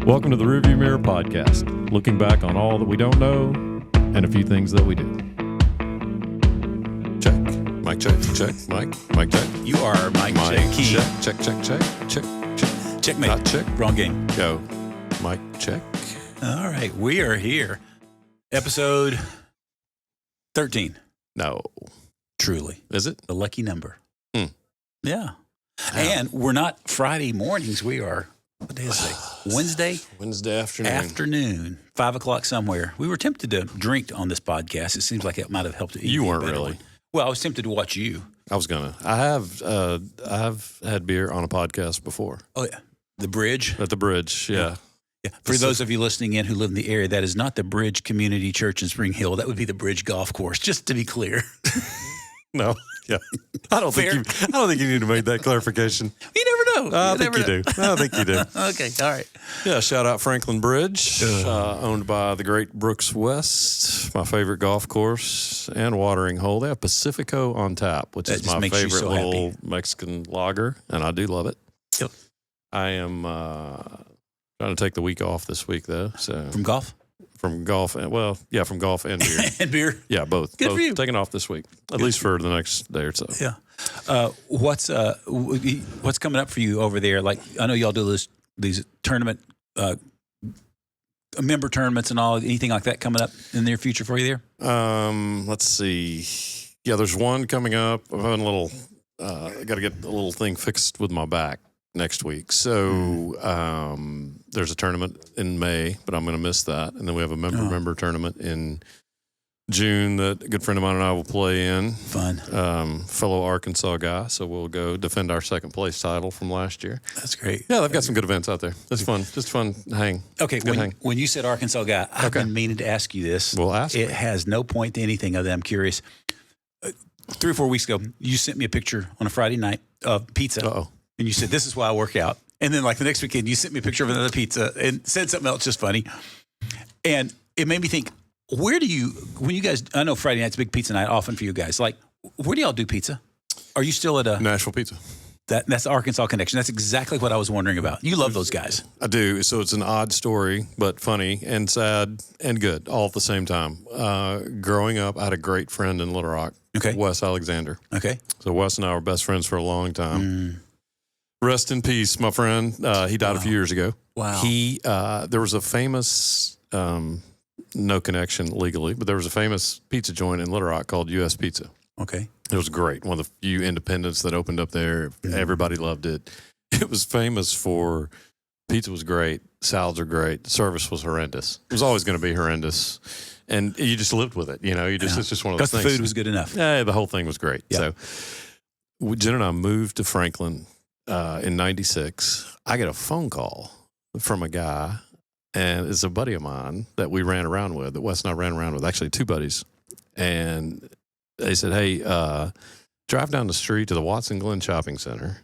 Welcome to the Rearview Mirror Podcast, looking back on all that we don't know and a few things that we do. Check. Mic check. Check. Mic check. You are Mike Key. Check. Check. Checkmate. Not check. Wrong game. Go. Mic check. All right. We are here. Episode 13. No. Truly. Is it? The lucky number. Yeah. Oh. And we're not Friday mornings. We are, what day is it? Wednesday afternoon. 5 o'clock somewhere. We were tempted to drink on this podcast. It seems like it might have helped. You weren't really. Well, I was tempted to watch you. I was gonna. I've had beer on a podcast before. Oh, yeah. The Bridge. At the Bridge, yeah. Yeah. For those of you listening in who live in the area, that is not the Bridge Community Church in Spring Hill. That would be the Bridge Golf Course, just to be clear. No, yeah. I don't think you need to make that clarification. You never know. I think you do. Okay, all right. Yeah, shout out Franklin Bridge, owned by the great Brooks West, my favorite golf course and watering hole. They have Pacifico on tap, which is my favorite little Mexican lager, and I do love it. Yep. I am trying to take the week off this week, though. So From golf? From golf, from golf and beer. And beer? Yeah, both. Good for you. Taking off this week, at least for the next day or so. Yeah. What's coming up for you over there? Like, I know y'all do these tournament, member tournaments and all. Anything like that coming up in the near future for you there? Let's see. Yeah, there's one coming up. I'm having a little. I got to get a little thing fixed with my back next week. So there's a tournament in May, but I'm going to miss that. And then we have a member tournament in June that a good friend of mine and I will play in. Fun. Fellow Arkansas guy. So we'll go defend our second place title from last year. That's great. Yeah, they've got some good events out there. That's fun. Just fun hang. Okay, when you said Arkansas guy, I've been meaning to ask you this. Well, ask me. It has no point to anything other than I'm curious. 3 or 4 weeks ago, you sent me a picture on a Friday night of pizza. Uh-oh. And you said, this is why I work out. And then like the next weekend, you sent me a picture of another pizza and said something else just funny. And it made me think, when you guys, I know Friday night's big pizza night often for you guys. Like, where do y'all do pizza? Are you still at a Nashville Pizza? That's the Arkansas connection. That's exactly what I was wondering about. You love those guys. I do. So it's an odd story, but funny and sad and good all at the same time. Growing up, I had a great friend in Little Rock, Wes Alexander. Okay. So Wes and I were best friends for a long time. Rest in peace, my friend. He died a few years ago. Wow. There was a famous, no connection legally, but there was a famous pizza joint in Little Rock called U.S. Pizza. Okay. It was great. One of the few independents that opened up there. Everybody loved it. It was famous for pizza was great. Salads are great. Service was horrendous. It was always going to be horrendous. And you just lived with it. You know, it's just one of those things. Because the food was good enough. Yeah, the whole thing was great. Yeah. So Jen and I moved to Franklin in 96. I get a phone call from a guy, and it's a buddy of mine that we ran around with, that Wes and I ran around with, actually 2 buddies. And they said, hey, drive down the street to the Watson Glen Shopping Center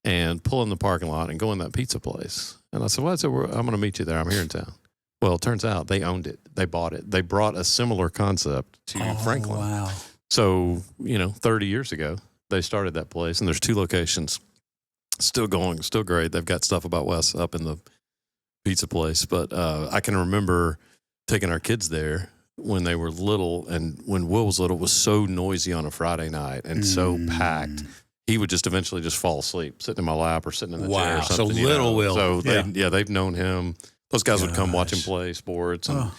and pull in the parking lot and go in that pizza place. And I said, well, I'm going to meet you there. I'm here in town. Well, it turns out they owned it. They bought it. They brought a similar concept to Franklin. Wow. So, 30 years ago, they started that place, and there's 2 locations. Still going, still great. They've got stuff about Wes up in the pizza place. But I can remember taking our kids there when they were little, and when Will was little, it was so noisy on a Friday night and so packed. He would just eventually just fall asleep, sitting in my lap or sitting in the chair or something. So little Will. So they've known him. Those guys would come watch him play sports and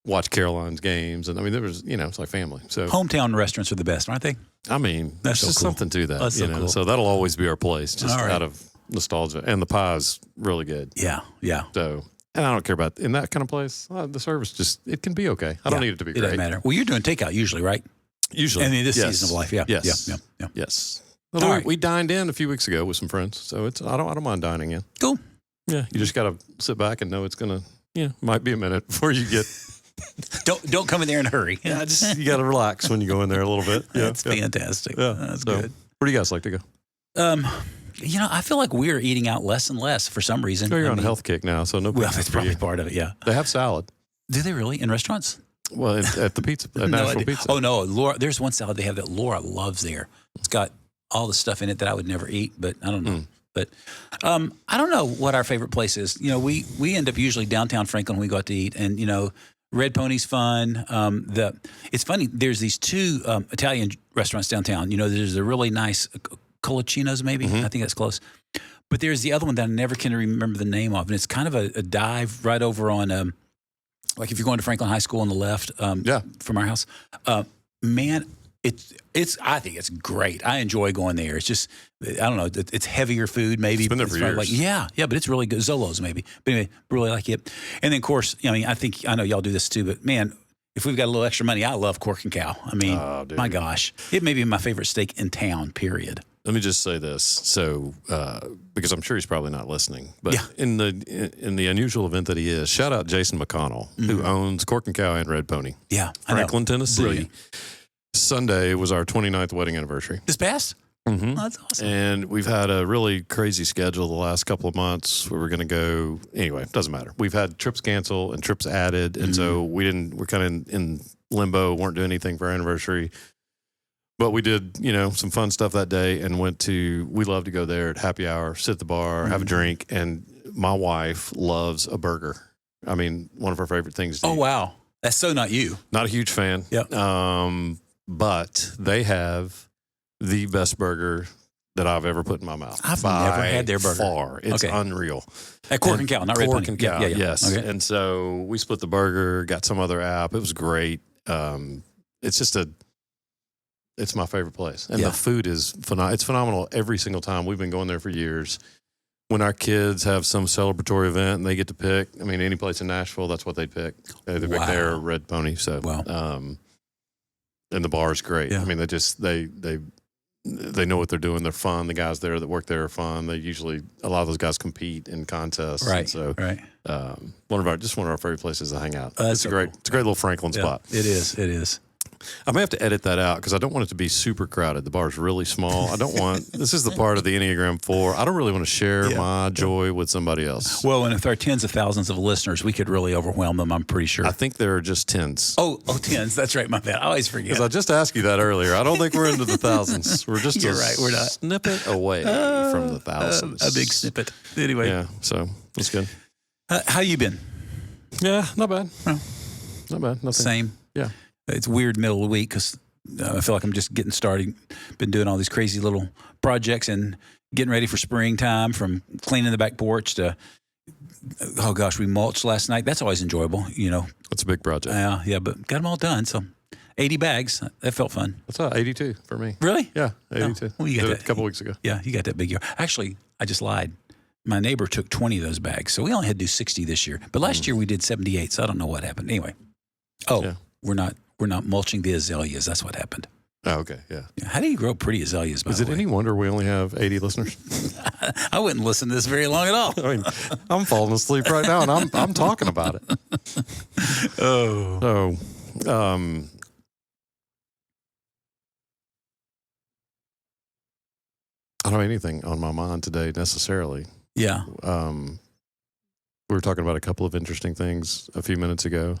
watch Caroline's games. And I mean, there was, it's like family. So hometown restaurants are the best, aren't they? I mean, that's just so cool. something to that. That's so cool. So that'll always be our place, just out of nostalgia. And the pie's really good. Yeah. So, and I don't care about in that kind of place. The service it can be okay. I don't need it to be great. It doesn't matter. Well, you're doing takeout usually, right? Usually. I mean, this season of life, yeah. Yes. Yeah. Yes. Well, we dined in a few weeks ago with some friends, so I don't mind dining in. Cool. Yeah, you just got to sit back and know it's gonna might be a minute before you get. Don't come in there in a hurry. Yeah, you got to relax when you go in there a little bit. Yeah, that's fantastic. Yeah, that's good. Where do you guys like to go? I feel like we're eating out less and less for some reason. You're on a health kick now, so no. Well, that's probably part of it. Yeah, they have salad. Do they really in restaurants? Well, at the pizza, at Nashville Pizza. Oh no, Laura. There's one salad they have that Laura loves there. It's got all the stuff in it that I would never eat, but I don't know. But I don't know what our favorite place is. We end up usually downtown Franklin when we go out to eat, and Red Pony's fun. It's funny. There's these two Italian restaurants downtown. There's a really nice Colacino's, maybe. I think that's close. But there's the other one that I never can remember the name of, and it's kind of a dive right over on, like if you're going to Franklin High School on the left, from our house. Man, I think it's great. I enjoy going there. It's just, I don't know, it's heavier food maybe. It's been there for years. But it's really good. Zolo's maybe. But anyway, really like it. And then of course, I know y'all do this too, but man, if we've got a little extra money, I love Cork and Cow. I mean, my gosh, it may be my favorite steak in town, period. Let me just say this, so because I'm sure he's probably not listening, but in the unusual event that he is, shout out Jason McConnell, who owns Cork and Cow and Red Pony. Yeah, Franklin, Tennessee. Brilliant. Sunday was our 29th wedding anniversary. This past? Mm-hmm. Oh, that's awesome. And we've had a really crazy schedule the last couple of months where we're going to go. Anyway, it doesn't matter. We've had trips canceled and trips added, and so we're kind of in limbo, weren't doing anything for our anniversary. But we did, some fun stuff that day and we love to go there at happy hour, sit at the bar, have a drink. And my wife loves a burger. I mean, one of her favorite things to eat. Wow. That's so not you. Not a huge fan. Yep. But they have the best burger that I've ever put in my mouth. I've never had their burger. Far. It's unreal. At Cork and Cow, not Red Pony. Cork and Cow, yeah. yes. Okay. And so we split the burger, got some other app. It was great. It's my favorite place. And the food is phenomenal. It's phenomenal every single time. We've been going there for years. When our kids have some celebratory event and they get to pick, any place in Nashville, that's what they'd pick. They pick there or Red Pony. So, and the bar is great. Yeah. They know what they're doing. They're fun. The guys there that work there are fun. A lot of those guys compete in contests. Right. And so, one of our favorite places to hang out. It's a great little Franklin spot. It is. I may have to edit that out because I don't want it to be super crowded. The bar is really small. I don't want, this is the part of the Enneagram 4. I don't really want to share my joy with somebody else. Well, and if there are tens of thousands of listeners, we could really overwhelm them, I'm pretty sure. I think there are just tens. Oh, tens. That's right. My bad. I always forget. Because I just asked you that earlier. I don't think we're into the thousands. We're just You're right. We're not. Snippet away from the thousands. A big snippet. Anyway. Yeah, so that's good. How you been? Yeah, not bad. Oh. Not bad. Nothing. Same. Yeah. It's weird middle of the week because I feel like I'm just getting started. Been doing all these crazy little projects and getting ready for springtime, from cleaning the back porch to, oh gosh, we mulched last night. That's always enjoyable, That's a big project. Yeah, but got them all done. So 80 bags. That felt fun. That's 82 for me. Really? Yeah, 82. Well, you got Did that it a couple weeks ago. Yeah, you got that big yard. Actually, I just lied. My neighbor took 20 of those bags, so we only had to do 60 this year. But last year we did 78, so I don't know what happened. Anyway, we're not mulching the azaleas. That's what happened. Oh, okay, yeah. How do you grow pretty azaleas, by Is the it way? any wonder we only have 80 listeners? I wouldn't listen to this very long at all. I'm falling asleep right now, and I'm talking about it. So, I don't have anything on my mind today necessarily. Yeah. We were talking about a couple of interesting things a few minutes ago.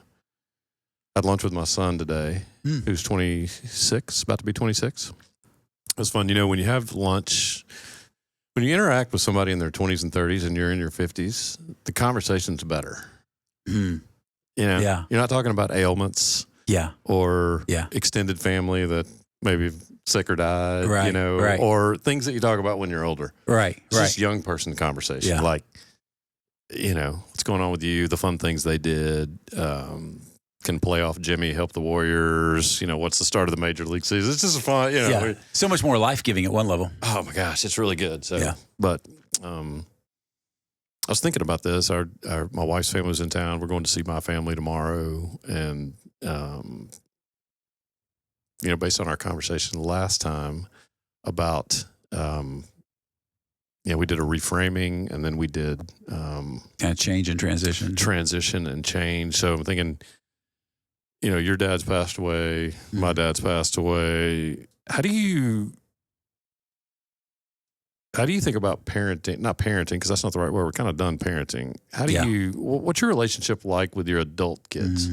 I had lunch with my son today, who's 26, about to be 26. It was fun. When you have lunch, when you interact with somebody in their 20s and 30s and you're in your 50s, the conversation's better. Yeah. You're not talking about ailments or extended family that maybe sick or died, or things that you talk about when you're older. Right. It's just young person conversation. Yeah. Like, what's going on with you, the fun things they did, can playoff Jimmy help the Warriors, what's the start of the major league season. It's just fun, So much more life-giving at one level. Oh my gosh, it's really good. So, but I was thinking about this. My wife's family was in town. We're going to see my family tomorrow. And, based on our conversation last time about, we did a reframing, and then we did kind of change and transition and change. So I'm thinking, your dad's passed away, my dad's passed away. How do you think about parenting? Not parenting, because that's not the right word. We're kind of done parenting. How do what's your relationship like with your adult kids?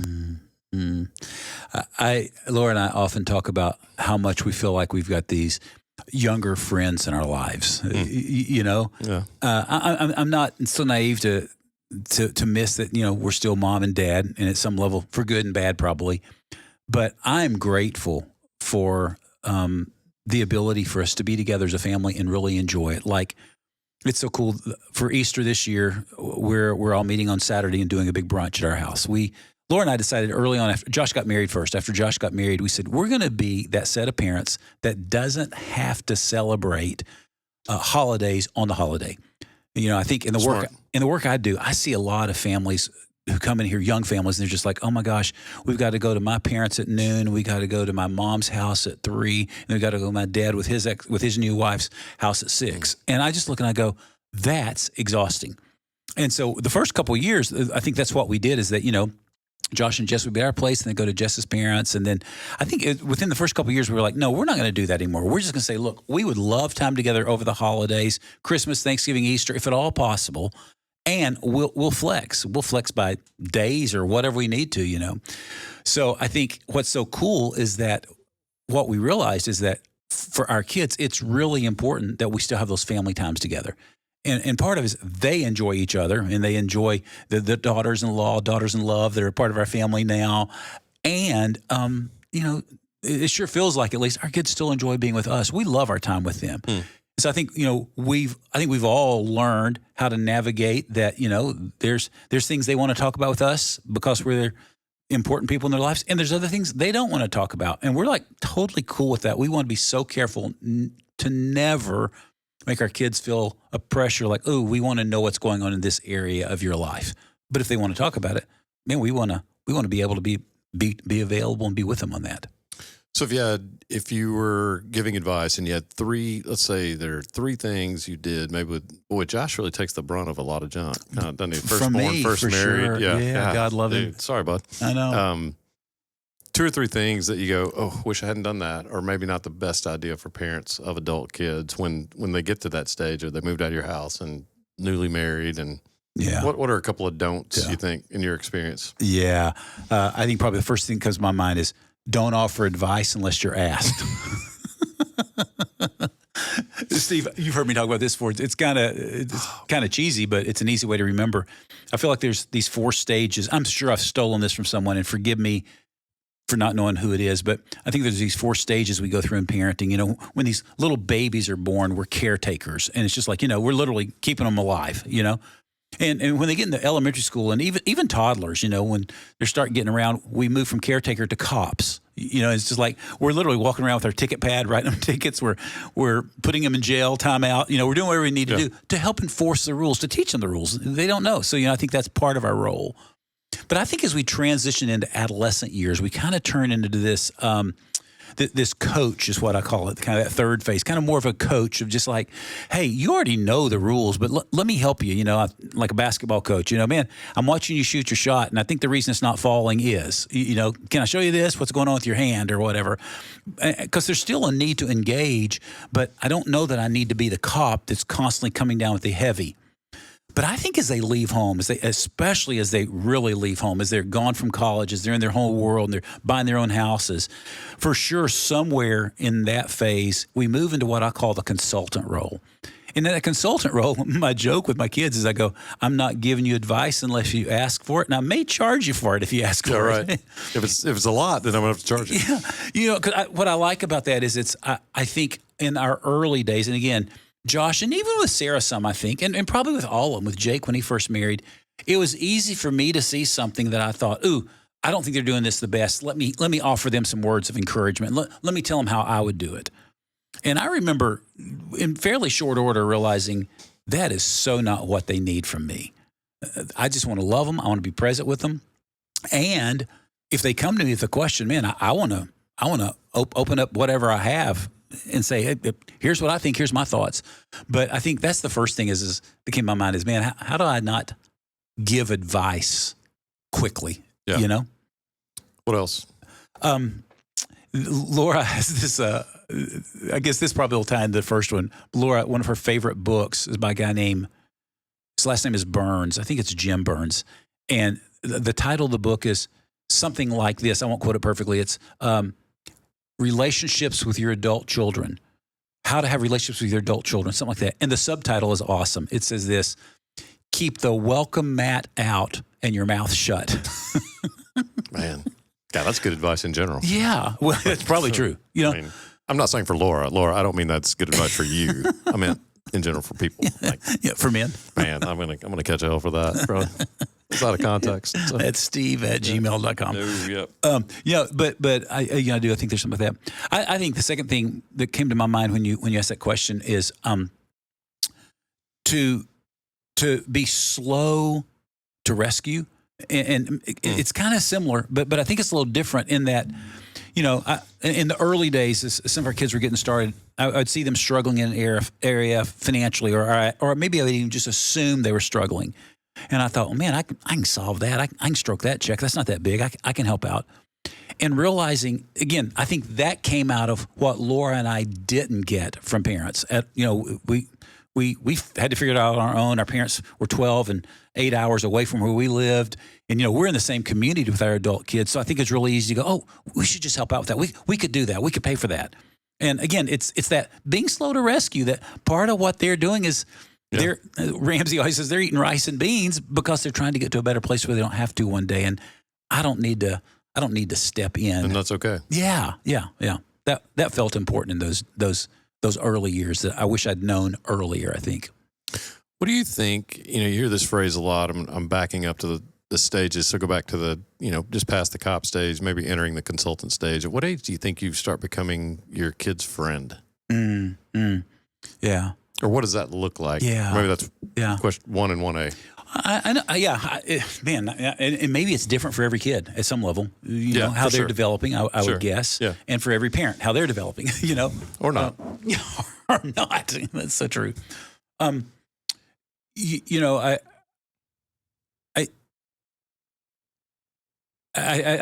Laura and I often talk about how much we feel like we've got these younger friends in our lives. You know, Yeah. I'm not so naive to miss that. You know, we're still mom and dad, and at some level, for good and bad, probably. But I'm grateful for the ability for us to be together as a family and really enjoy it. Like, it's so cool. For Easter this year, we're all meeting on Saturday and doing a big brunch at our house. Laura and I decided early on, after Josh got married first. After Josh got married, we said, we're going to be that set of parents that doesn't have to celebrate holidays on the holiday. You know, I think in the work I do, I see a lot of families who come in here, young families, and they're just like, oh my gosh, we've got to go to my parents at noon. We got to go to my mom's house at 3, and we got to go to my dad with his new wife's house at 6. And I just look and I go, that's exhausting. And so the first couple of years, I think that's what we did, is that, you know, Josh and Jess would be at our place, and then go to Jess's parents. And then I think within the first couple of years, we were like, no, we're not going to do that anymore. We're just going to say, look, we would love time together over the holidays, Christmas, Thanksgiving, Easter, if at all possible. And we'll flex. We'll flex by days or whatever we need to, you know. So I think what's so cool is that what we realized is that for our kids, it's really important that we still have those family times together. And part of it is they enjoy each other, and they enjoy the daughters-in-law, daughters-in-love that are part of our family now. And, you know, it sure feels like at least our kids still enjoy being with us. We love our time with them. So I think, you know, we've all learned how to navigate that. You know, there's things they want to talk about with us because we're important people in their lives, and there's other things they don't want to talk about, and we're like totally cool with that. We want to be so careful to never make our kids feel a pressure like, oh, we want to know what's going on in this area of your life. But if they want to talk about it, man, we want to be able to be available and be with them on that. So if you were giving advice and you had 3, let's say there are 3 things you did, maybe Josh really takes the brunt of a lot of junk. Doesn't he? Firstborn, first married. Sure. Yeah, God love him. Sorry, bud. I know. 2 or 3 things that you go, oh, wish I hadn't done that, or maybe not the best idea for parents of adult kids when they get to that stage or they moved out of your house and newly married. And what are a couple of don'ts you think in your experience? Yeah, I think probably the first thing that comes to my mind is don't offer advice unless you're asked. Steve, you've heard me talk about this before. It's kind of cheesy, but it's an easy way to remember. I feel like there's these 4 stages. I'm sure I've stolen this from someone, and forgive me for not knowing who it is, but I think there's these 4 stages we go through in parenting. You know, when these little babies are born, we're caretakers, and it's just like, you know, we're literally keeping them alive, you know. And when they get into elementary school, and even toddlers, you know, when they start getting around, we move from caretaker to cops. You know, it's just like we're literally walking around with our ticket pad, writing them tickets. We're putting them in jail, time out. You know, we're doing whatever we need to do to help enforce the rules, to teach them the rules. They don't know. So, you know, I think that's part of our role. But I think as we transition into adolescent years, we kind of turn into this this coach is what I call it, kind of that third phase, kind of more of a coach of just like, hey, you already know the rules, but let me help you, you know, like a basketball coach. You know, man, I'm watching you shoot your shot, and I think the reason it's not falling is, you know, can I show you this? What's going on with your hand or whatever? Because there's still a need to engage, but I don't know that I need to be the cop that's constantly coming down with the heavy. But I think as they leave home, especially as they really leave home, as they're gone from college, as they're in their whole world and they're buying their own houses, for sure somewhere in that phase, we move into what I call the consultant role. And in that consultant role, my joke with my kids is I go, I'm not giving you advice unless you ask for it, and I may charge you for it if you ask for it. If it's a lot, then I'm going to have to charge you. Yeah. You know, 'cause what I like about that is I think in our early days, and again, Josh, and even with Sarah some, I think, and probably with all of them, with Jake when he first married, it was easy for me to see something that I thought, ooh, I don't think they're doing this the best. Let me offer them some words of encouragement. Let me tell them how I would do it. And I remember in fairly short order realizing that is so not what they need from me. I just want to love them. I want to be present with them. And if they come to me with a question, man, I want to open up whatever I have and say, hey, here's what I think, here's my thoughts. But I think that's the first thing is that came to my mind is, man, how do I not give advice quickly, you know? What else? Laura has this, I guess this probably will tie into the first one. Laura, one of her favorite books is by a guy named, his last name is Burns. I think it's Jim Burns. And the title of the book is something like this. I won't quote it perfectly. It's Relationships with Your Adult Children. how to have relationships with your adult children, something like that. And the subtitle is awesome. It says this: keep the welcome mat out and your mouth shut. Man, God, that's good advice in general. Yeah, well, that's probably true. You know, I mean, I'm not saying for Laura. Laura, I don't mean that's good advice for you. I meant in general for people. Like, yeah, for men. man, I'm gonna catch hell for that. Probably. It's out of context. So. That's steve@gmail.com. No, yep. But I think there's something with that. I think the second thing that came to my mind when you asked that question is to be slow to rescue, and it's kind of similar, but I think it's a little different in that, you know, in the early days, as some of our kids were getting started, I'd see them struggling in an area financially, or maybe I would even just assume they were struggling. And I thought, well, man, I can solve that. I can stroke that check. That's not that big. I can help out. And realizing, again, I think that came out of what Laura and I didn't get from parents. We had to figure it out on our own. Our parents were 12 and 8 hours away from where we lived. And, you know, we're in the same community with our adult kids. So I think it's really easy to go, oh, we should just help out with that. We could do that. We could pay for that. And again, it's that being slow to rescue, that part of what they're doing is, Ramsey always says they're eating rice and beans because they're trying to get to a better place where they don't have to one day. And I don't need to step in. And that's okay. Yeah. That felt important in those early years that I wish I'd known earlier, I think. What do you think? You know, you hear this phrase a lot. I'm backing up to the stages. So go back to the, you know, just past the cop stage, maybe entering the consultant stage. At what age do you think you start becoming your kid's friend? Yeah. Or what does that look like? Yeah. Maybe that's question 1 and 1A. I know. Man, and maybe it's different for every kid at some level. You know, how they're developing, I would guess. Yeah. And for every parent, how they're developing, you know. Or not. Or not. That's so true. I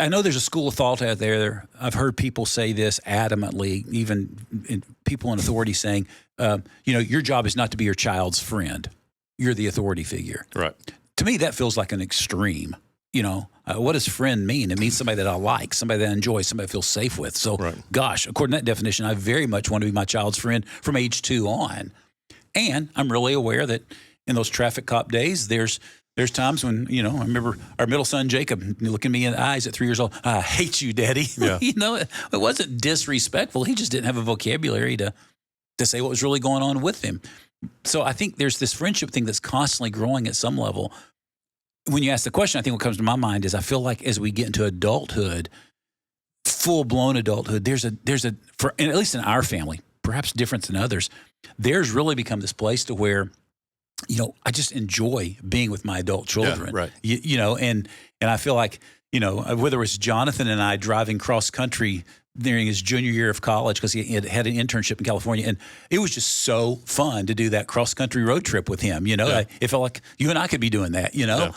know there's a school of thought out there. I've heard people say this adamantly, even people in authority saying, your job is not to be your child's friend. You're the authority figure. Right. To me, that feels like an extreme. You know, what does friend mean? It means somebody that I like, somebody that I enjoy, somebody I feel safe with. So, gosh, according to that definition, I very much want to be my child's friend from age 2 on. And I'm really aware that in those traffic cop days, there's times when, you know, I remember our middle son, Jacob, looking me in the eyes at 3 years old. I hate you, Daddy. Yeah. You know, it wasn't disrespectful. He just didn't have a vocabulary to say what was really going on with him. So I think there's this friendship thing that's constantly growing at some level. When you ask the question, I think what comes to my mind is I feel like as we get into adulthood, full-blown adulthood, there's and at least in our family, perhaps different than others, there's really become this place to where, you know, I just enjoy being with my adult children. Yeah, right. You know, and I feel like, you know, whether it was Jonathan and I driving cross country during his junior year of college because he had an internship in California, and it was just so fun to do that cross country road trip with him. You know, it felt like you and I could be doing that. You know,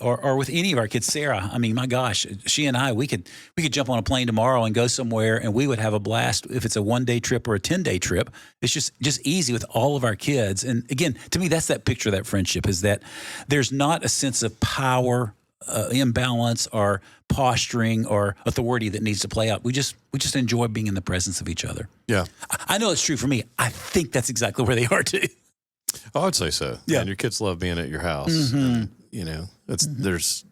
or with any of our kids. Sarah, I mean, my gosh, she and I, we could jump on a plane tomorrow and go somewhere, and we would have a blast. If it's a 1-day trip or a 10-day trip, it's just easy with all of our kids. And again, to me, that's that picture of that friendship, is that there's not a sense of power imbalance or posturing or authority that needs to play out. We just enjoy being in the presence of each other. Yeah. I know it's true for me. I think that's exactly where they are too. I would say so. Yeah. And your kids love being at your house. Mm-hmm. And, you know, there's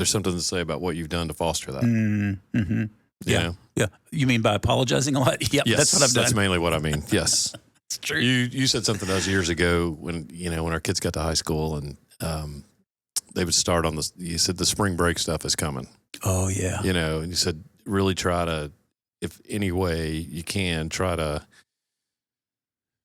something to say about what you've done to foster that. Mm-hmm. Yeah. Yeah. You mean by apologizing a lot? Yep. Yes, that's what I've done. That's mainly what I mean. Yes. It's true. You said something to us years ago when our kids got to high school and, they would start on this. You said the spring break stuff is coming. Oh yeah. You know, and you said really try to, if any way you can, try to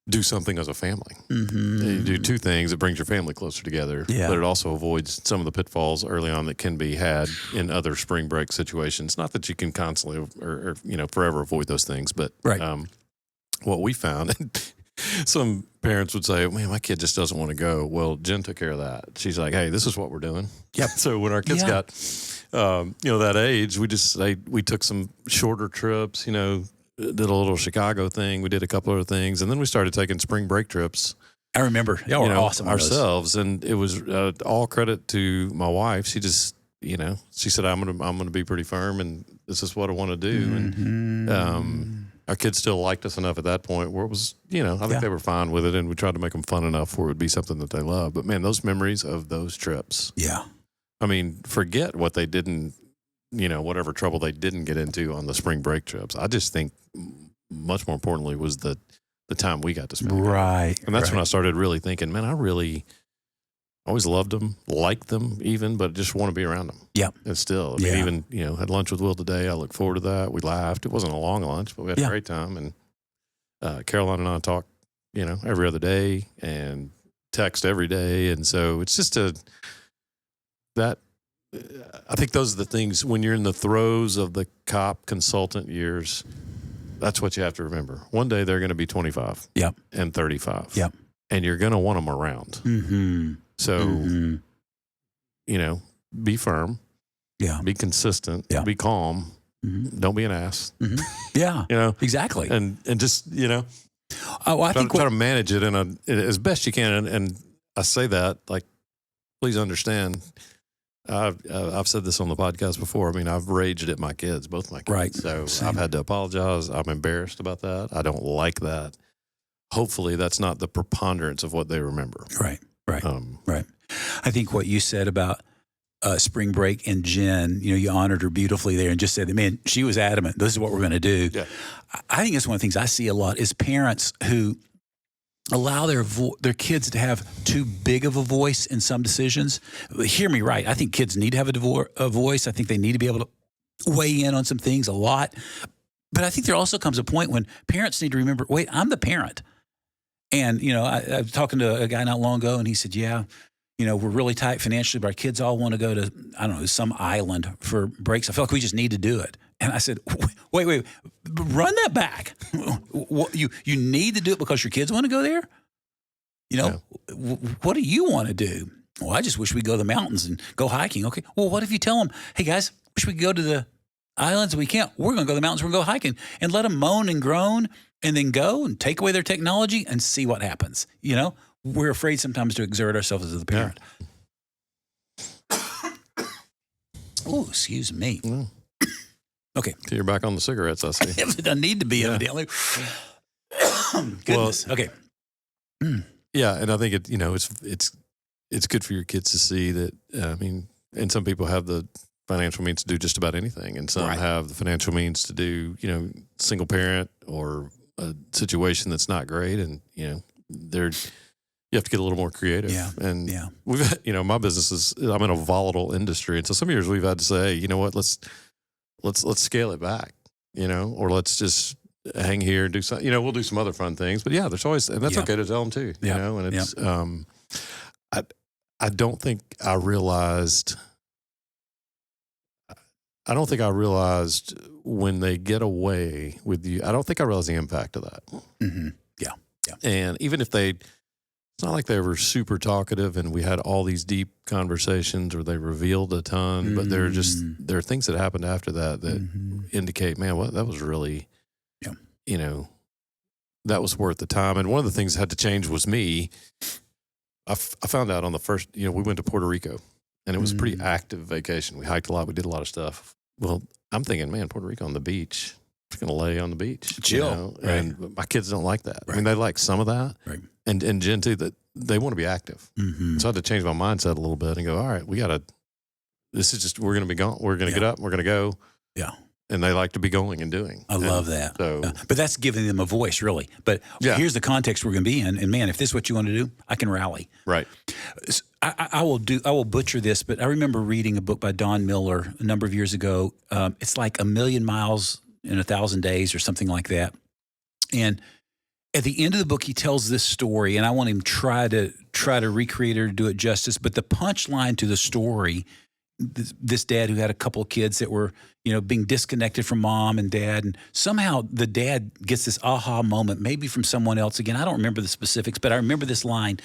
do something as a family. Mm-hmm. You do 2 things. It brings your family closer together, but it also avoids some of the pitfalls early on that can be had in other spring break situations. Not that you can constantly or forever avoid those things, but what we found. Some parents would say, man, my kid just doesn't want to go. Well, Jen took care of that. She's like, hey, this is what we're doing. Yep. So when our kids got, that age, we took some shorter trips, did a little Chicago thing. We did a couple other things. And then we started taking spring break trips. I remember. Y'all were awesome ourselves. And it was all credit to my wife. She just, she said, I'm going to be pretty firm and this is what I want to do. Mm-hmm. And, Our kids still liked us enough at that point where it was, I think they were fine with it, and we tried to make them fun enough where it would be something that they love. But man, those memories of those trips. Yeah. I mean, forget what they didn't, whatever trouble they didn't get into on the spring break trips. I just think much more importantly was the time we got to spend. Right. And that's when I started really thinking, man, I really always loved them, liked them even, but just want to be around them. Yeah. And still, I mean, even, had lunch with Will today. I look forward to that. We laughed. It wasn't a long lunch, but we had a great time. And Caroline and I talk, every other day and text every day. And so it's just I think those are the things when you're in the throes of the cop consultant years, that's what you have to remember. One day they're going to be 25 and 35. Yep. And you're going to want them around. Mm-hmm. So, be firm. Yeah. Be consistent. Yeah. Be calm. Mm-hmm. Don't be an ass. Mm-hmm. Yeah. Exactly. And just, I think try to manage it as best you can. And I say that, like, please understand, I've said this on the podcast before. I mean, I've raged at my kids, both my kids. Right. So Same. I've had to apologize. I'm embarrassed about that. I don't like that. Hopefully that's not the preponderance of what they remember. Right. Right. I think what you said about spring break and Jen, you honored her beautifully there and just said, man, she was adamant. This is what we're going to do. Yeah. I think that's one of the things I see a lot is parents who allow their kids to have too big of a voice in some decisions. Hear me right. I think kids need to have a voice. I think they need to be able to weigh in on some things a lot. But I think there also comes a point when parents need to remember, wait, I'm the parent. And, I was talking to a guy not long ago, and he said, we're really tight financially, but our kids all want to go to, I don't know, some island for breaks. I feel like we just need to do it. And I said, wait, run that back. You need to do it because your kids want to go there? What do you want to do? Well, I just wish we'd go to the mountains and go hiking. Okay, well, what if you tell them, hey, guys, wish we could go to the islands? We can't. We're going to go to the mountains. We're going to go hiking. And let them moan and groan and then go and take away their technology and see what happens. We're afraid sometimes to exert ourselves as the parent. Oh, excuse me. Mm. Okay. So you're back on the cigarettes, I see. I need to be, evidently. Goodness. Well, okay. Yeah, and I think it's good for your kids to see that. And some people have the financial means to do just about anything, and some have the financial means to do, single parent or a situation that's not great, and you have to get a little more creative. Yeah. And we've had, my business I'm in a volatile industry. And so some years we've had to say, hey, you know what, let's scale it back, or let's just hang here and do something, we'll do some other fun things. But there's always, and that's okay to tell them too, and it's, I don't think I realized when they get away with you, I don't think I realized the impact of that. Mm-hmm. Yeah. And even if it's not like they were super talkative and we had all these deep conversations or they revealed a ton, but there are things that happened after that indicate, man, that was really, that was worth the time. And one of the things that had to change was me. I found out on the first, we went to Puerto Rico and it was a pretty active vacation. We hiked a lot. We did a lot of stuff. Well, I'm thinking, man, Puerto Rico on the beach. Just going to lay on the beach. Chill. Right. And my kids don't like that. Right. I mean, they like some of that. Right. And Jen too, that they want to be active. Mm-hmm. So I had to change my mindset a little bit and go, all right, this is just, we're going to be gone. We're going to get up. We're going to go. Yeah. And they like to be going and doing. I love that. So, but that's giving them a voice, really. But here's the context we're going to be in. And man, if this is what you want to do, I can rally. Right. I will butcher this, but I remember reading a book by Don Miller a number of years ago. It's like 1,000,000 miles in 1,000 days or something like that. And at the end of the book, he tells this story, and I want him to try to recreate it or do it justice. But the punchline to the story, this dad who had a couple of kids that were, being disconnected from mom and dad, and somehow the dad gets this aha moment, maybe from someone else. Again, I don't remember the specifics, but I remember this line.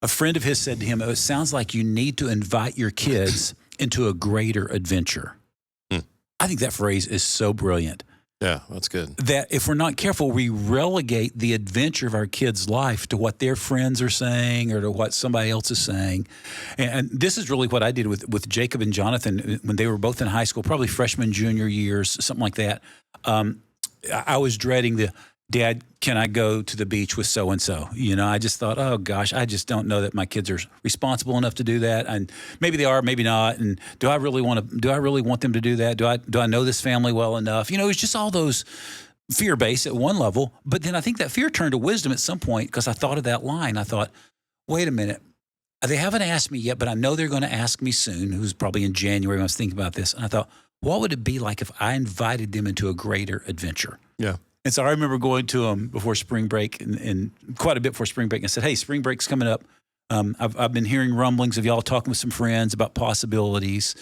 A friend of his said to him, "It sounds like you need to invite your kids into a greater adventure." I think that phrase is so brilliant. Yeah, that's good. That if we're not careful, we relegate the adventure of our kids' life to what their friends are saying or to what somebody else is saying. And this is really what I did with Jacob and Jonathan when they were both in high school, probably freshman, junior years, something like that. I was dreading Dad, can I go to the beach with so-and-so? I just thought, oh gosh, I just don't know that my kids are responsible enough to do that. And maybe they are, maybe not. And do I really want them to do that? Do I know this family well enough? It was just all those fear-based at one level. But then I think that fear turned to wisdom at some point because I thought of that line. I thought, wait a minute. They haven't asked me yet, but I know they're going to ask me soon. It was probably in January when I was thinking about this. And I thought, what would it be like if I invited them into a greater adventure? Yeah. And so I remember going to them before spring break and quite a bit before spring break and said, hey, spring break's coming up. I've been hearing rumblings of y'all talking with some friends about possibilities.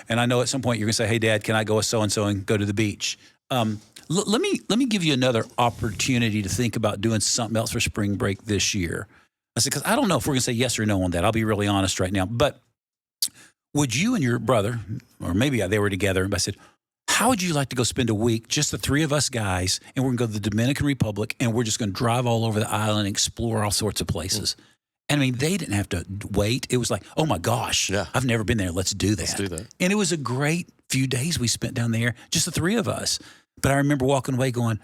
And I know at some point you're going to say, hey, Dad, can I go with so-and-so and go to the beach? Let me give you another opportunity to think about doing something else for spring break this year. I said, because I don't know if we're going to say yes or no on that. I'll be really honest right now. But would you and your brother, or maybe they were together, and I said, how would you like to go spend a week, just the three of us guys, and we're going to go to the Dominican Republic, and we're just going to drive all over the island and explore all sorts of places? And I mean, they didn't have to wait. It was like, oh my gosh, I've never been there. Let's do that. Let's do that. And it was a great few days we spent down there, just the three of us. But I remember walking away going,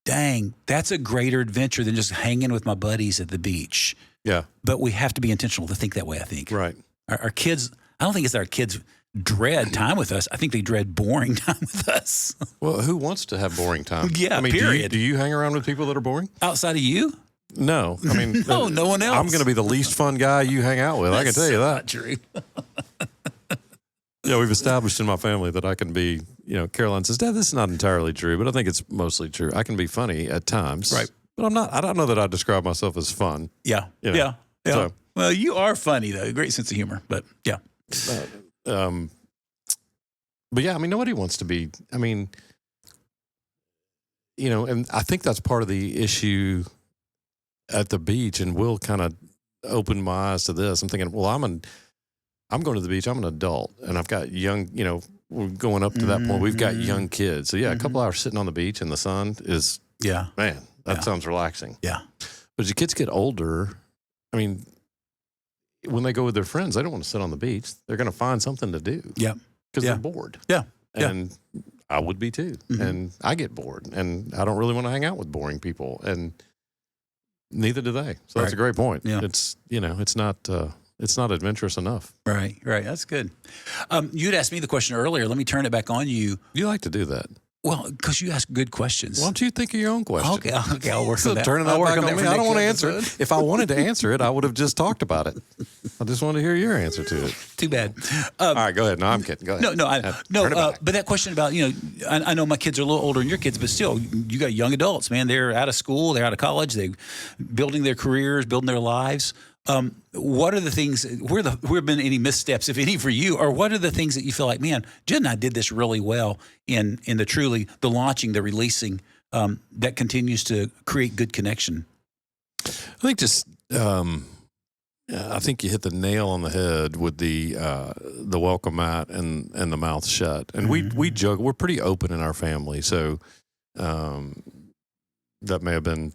dang, that's a greater adventure than just hanging with my buddies at the beach. Yeah. But we have to be intentional to think that way, I think. Right. Our kids, I don't think it's that our kids dread time with us. I think they dread boring time with us. Well, who wants to have boring time? Yeah, I mean, period. Do you hang around with people that are boring? Outside of you? No. I mean, no one else. I'm going to be the least fun guy you hang out with. I can tell you that. Not true. Yeah, we've established in my family that I can be, Caroline says, Dad, this is not entirely true, but I think it's mostly true. I can be funny at times. Right. But I'm not, I don't know that I describe myself as fun. Yeah. Yeah. So, well, you are funny, though. Great sense of humor. But yeah. But yeah, I mean, nobody wants to be, and I think that's part of the issue at the beach, and Will kind of opened my eyes to this. I'm thinking, well, I'm going to the beach. I'm an adult, and I've got young, we're going up to that point. We've got young kids. So yeah, a couple hours sitting on the beach in the sun is, man, that sounds relaxing. Yeah. But as your kids get older, I mean, when they go with their friends, they don't want to sit on the beach. They're going to find something to do. Yeah. Because they're bored. Yeah. And I would be too. And I get bored, and I don't really want to hang out with boring people, and neither do they. So that's a great point. Yeah. It's, it's not adventurous enough. Right. That's good. You'd asked me the question earlier. Let me turn it back on you. You like to do that. Well, because you ask good questions. Why don't you think of your own question? Okay, I'll work on that. Turning that back on me. I don't want to answer it. If I wanted to answer it, I would have just talked about it. I just wanted to hear your answer to it. Too bad. All right, go ahead. No, I'm kidding. Go ahead. But that question about, I know my kids are a little older than your kids, but still, you got young adults, man. They're out of school, they're out of college, they're building their careers, building their lives. What are the things, where have been any missteps, if any, for you? Or what are the things that you feel like, man, Jen and I did this really well in the launching, the releasing, that continues to create good connection? I think just, I think you hit the nail on the head with the welcome mat and the mouth shut. And we joke, we're pretty open in our family. So, that may have been,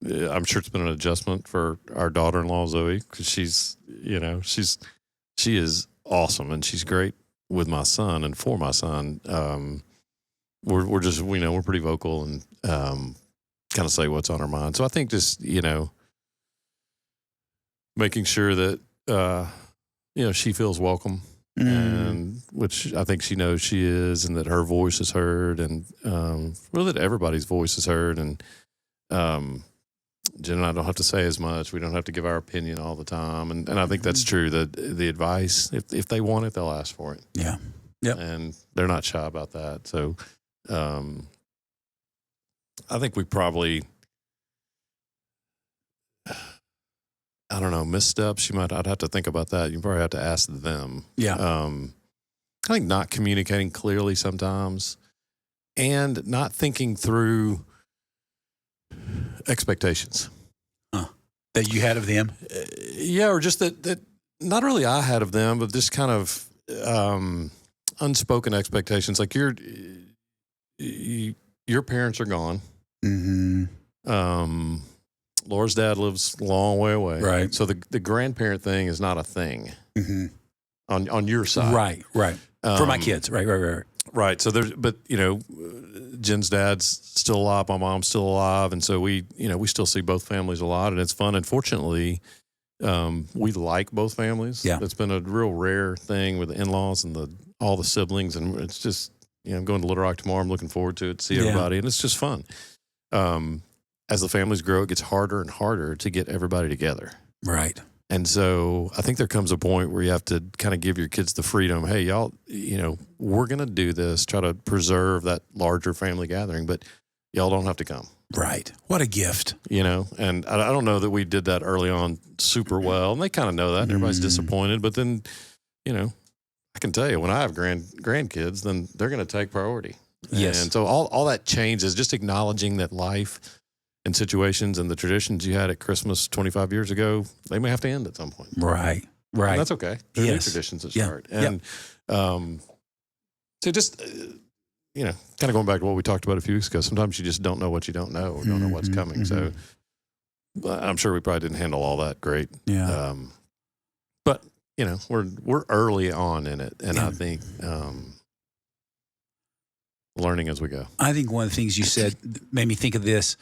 I'm sure it's been an adjustment for our daughter-in-law, Zoe, because she is awesome, and she's great with my son and for my son. We're just, we're pretty vocal and kind of say what's on our mind. So I think just, making sure that, she feels welcome, and which I think she knows she is, and that her voice is heard, and really that everybody's voice is heard. And Jen and I don't have to say as much. We don't have to give our opinion all the time. And I think that's true. The advice, if they want it, they'll ask for it. Yeah. Yep. And they're not shy about that. So I think we probably, I don't know, missteps. I'd have to think about that. You probably have to ask them. Yeah. I think not communicating clearly sometimes, and not thinking through expectations that you had of them. Or just that not really I had of them, but just kind of unspoken expectations. Like your parents are gone. Laura's dad lives a long way away. Right. So the grandparent thing is not a thing on your side. Right. For my kids. Right. Right. So but Jen's dad's still alive. My mom's still alive. And so we still see both families a lot, and it's fun. And fortunately, we like both families. Yeah. It's been a real rare thing with the in-laws and all the siblings. And it's just, I'm going to Little Rock tomorrow. I'm looking forward to it, to see everybody. And it's just fun. As the families grow, it gets harder and harder to get everybody together. Right. And so I think there comes a point where you have to kind of give your kids the freedom. Hey, y'all, we're going to do this, try to preserve that larger family gathering, but y'all don't have to come. Right. What a gift. And I don't know that we did that early on super well. And they kind of know that, and everybody's disappointed. But then, I can tell you, when I have grandkids, then they're going to take priority. Yes. And so all that changes, just acknowledging that life and situations and the traditions you had at Christmas 25 years ago, they may have to end at some point. Right. And that's okay. There are new traditions that start. And so just, kind of going back to what we talked about a few weeks ago, sometimes you just don't know what you don't know, or don't know what's coming. So I'm sure we probably didn't handle all that great. Yeah. But, we're early on in it. And I think learning as we go. I think one of the things you said made me think of this.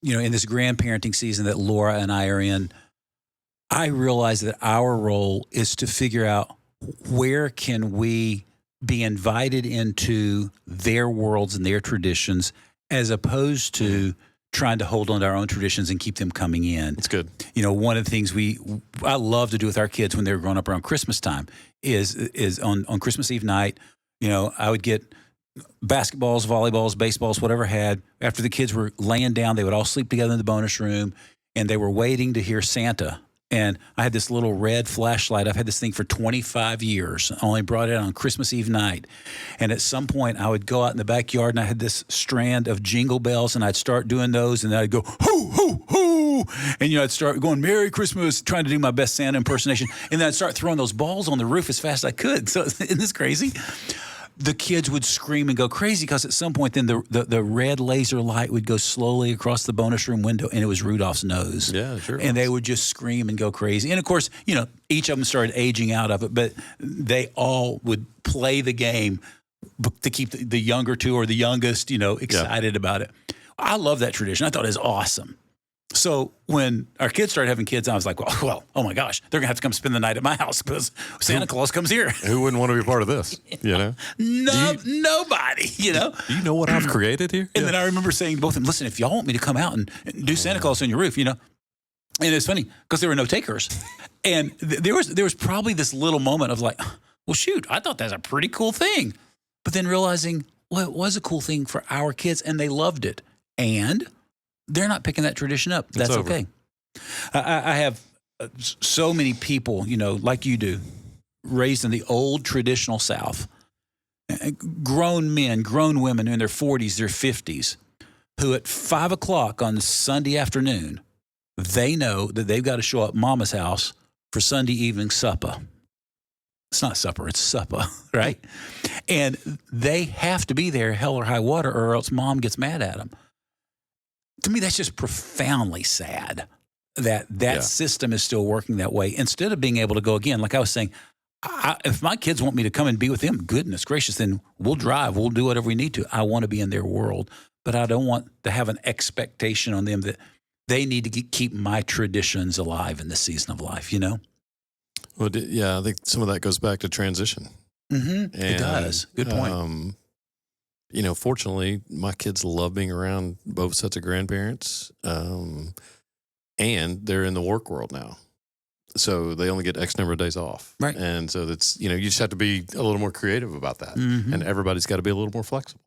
In this grandparenting season that Laura and I are in, I realize that our role is to figure out where can we be invited into their worlds and their traditions, as opposed to trying to hold on to our own traditions and keep them coming in. That's good. One of the things I love to do with our kids when they were growing up around Christmas time is on Christmas Eve night, I would get basketballs, volleyballs, baseballs, whatever had. After the kids were laying down, they would all sleep together in the bonus room, and they were waiting to hear Santa. And I had this little red flashlight. I've had this thing for 25 years. I only brought it on Christmas Eve night. And at some point, I would go out in the backyard, and I had this strand of jingle bells, and I'd start doing those, and then I'd go, hoo, hoo, hoo. And, I'd start going, Merry Christmas, trying to do my best Santa impersonation. And then I'd start throwing those balls on the roof as fast as I could. So isn't this crazy? The kids would scream and go crazy, because at some point then the red laser light would go slowly across the bonus room window, and it was Rudolph's nose. Yeah, sure. And they would just scream and go crazy. And of course, each of them started aging out of it, but they all would play the game to keep the younger two or the youngest, excited about it. I love that tradition. I thought it was awesome. So when our kids started having kids, I was like, well, oh my gosh, they're going to have to come spend the night at my house because Santa Claus comes here. Who wouldn't want to be part of this? Nobody, Do you know what I've created here? And then I remember saying to both of them, listen, if y'all want me to come out and do Santa Claus on your roof, And it's funny because there were no takers. And there was probably this little moment of like, well, shoot, I thought that's a pretty cool thing. But then realizing, well, it was a cool thing for our kids, and they loved it. And they're not picking that tradition up. That's okay. I have so many people, like you do, raised in the old traditional South, grown men, grown women in their 40s, their 50s, who at 5 o'clock on Sunday afternoon, they know that they've got to show up at Mama's house for Sunday evening supper. It's not supper, it's supper, right? And they have to be there, hell or high water, or else Mom gets mad at them. To me, that's just profoundly sad that system is still working that way. Instead of being able to go again, like I was saying, if my kids want me to come and be with them, goodness gracious, then we'll drive. We'll do whatever we need to. I want to be in their world, but I don't want to have an expectation on them that they need to keep my traditions alive in this season of life, Well, I think some of that goes back to transition. Mm-hmm. It does. Good point. Fortunately, my kids love being around both sets of grandparents, and they're in the work world now. So they only get X number of days off. Right. And so that's, you just have to be a little more creative about that. Mm-hmm. And everybody's got to be a little more flexible.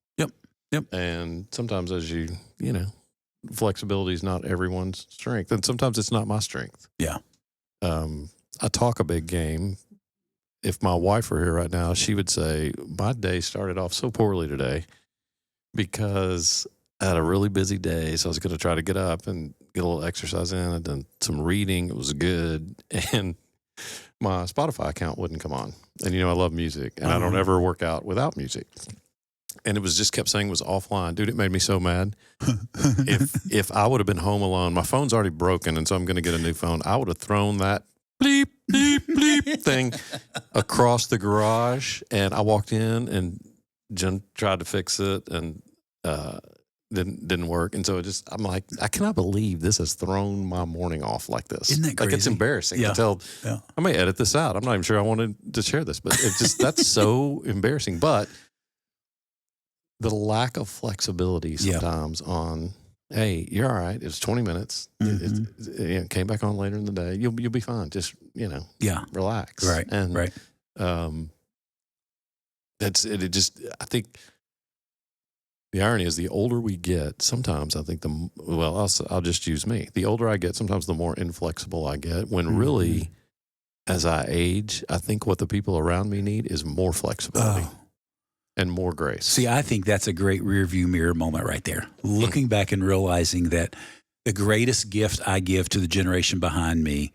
Yep. And sometimes flexibility is not everyone's strength. And sometimes it's not my strength. Yeah. I talk a big game. If my wife were here right now, she would say, my day started off so poorly today because I had a really busy day. So I was going to try to get up and get a little exercise in and then some reading. It was good. And my Spotify account wouldn't come on. And, I love music and I don't ever work out without music. And it was just kept saying it was offline. Dude, it made me so mad. If I would have been home alone, my phone's already broken. And so I'm going to get a new phone. I would have thrown that bleep, bleep, bleep thing across the garage. And I walked in and Jen tried to fix it and didn't work. And so I'm like, I cannot believe this has thrown my morning off like this. Isn't that crazy? Like, it's embarrassing to tell. Yeah. I may edit this out. I'm not even sure I wanted to share this, but it's just, that's so embarrassing. But the lack of flexibility sometimes on, hey, you're all right. It was 20 minutes. It came back on later in the day. You'll be fine. Just, relax. Right. And, right. That's it. It just, I think the irony is the older we get, sometimes I think I'll just use me. The older I get, sometimes the more inflexible I get, when really, as I age, I think what the people around me need is more flexibility and more grace. See, I think that's a great rearview mirror moment right there. Looking back and realizing that the greatest gift I give to the generation behind me